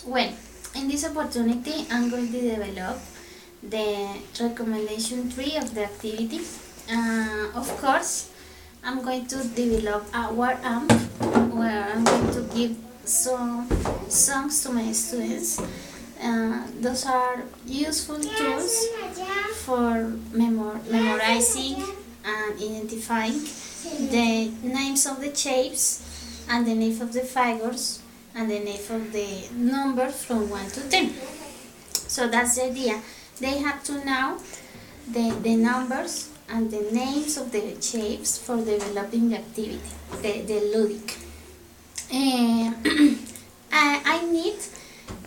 Well, in this opportunity, I'm going to develop the recommendation tree of the activity. Of course, I'm going to develop a word amp where I'm going to give some songs to my students. Those are useful tools for memorizing and identifying the names of the shapes and the name of the figures and the name of the number from 1 to 10. So that's the idea. They have to know the numbers and the names of the shapes for developing the activity, the ludic. I need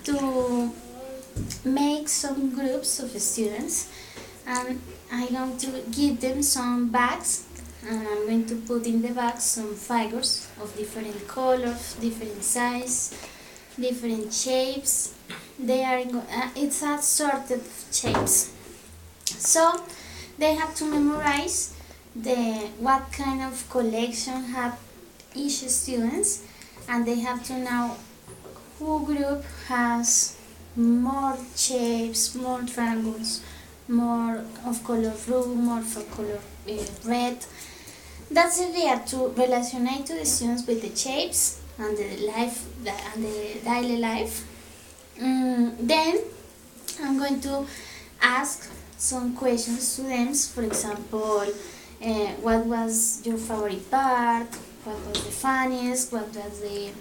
to make some groups of students, and I'm going to give them some bags, and I'm going to put in the bags some figures of different colors, different size, different shapes. They are it's a sorted shapes, so they have to memorize what kind of collection have each students, and they have to know who group has more shapes, more triangles, more of color blue, more of color red. That's the idea, to relate to the students with the shapes and the life and the daily life. Then I'm going to ask some questions to them. For example, what was your favorite part? What was the funniest? What was the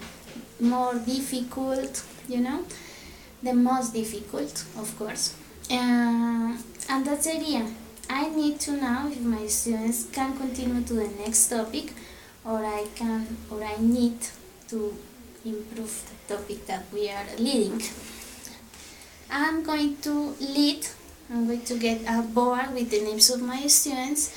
more difficult? The most difficult, of course. And that's the idea. I need to know if my students can continue to the next topic, or I need to improve the topic that we are leading. I'm going to get a board with the names of my students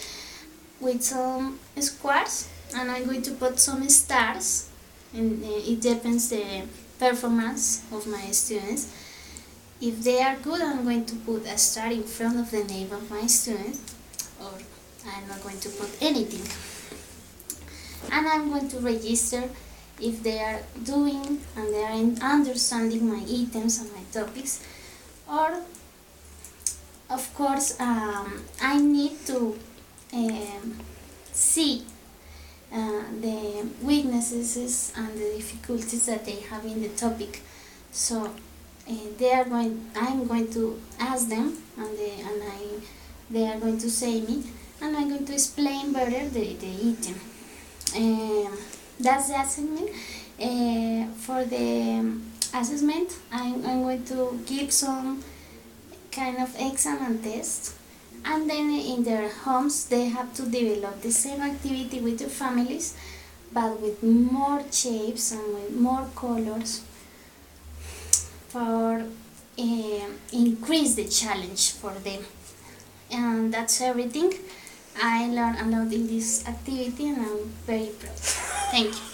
with some squares, and I'm going to put some stars, and it depends the performance of my students. If they are good, I'm going to put a star in front of the name of my student, or I'm not going to put anything. And I'm going to register if they are doing and they are understanding my items and my topics. Or, of course, I need to see the weaknesses and the difficulties that they have in the topic. So I'm going to ask them, and they are going to say me, and I'm going to explain better the item. That's the assessment. For the assessment, I'm going to give some kind of exam and test, and then in their homes they have to develop the same activity with their families, but with more shapes and with more colors, for increase the challenge for them. And that's everything. I learned a lot in this activity, and I'm very proud. Thank you.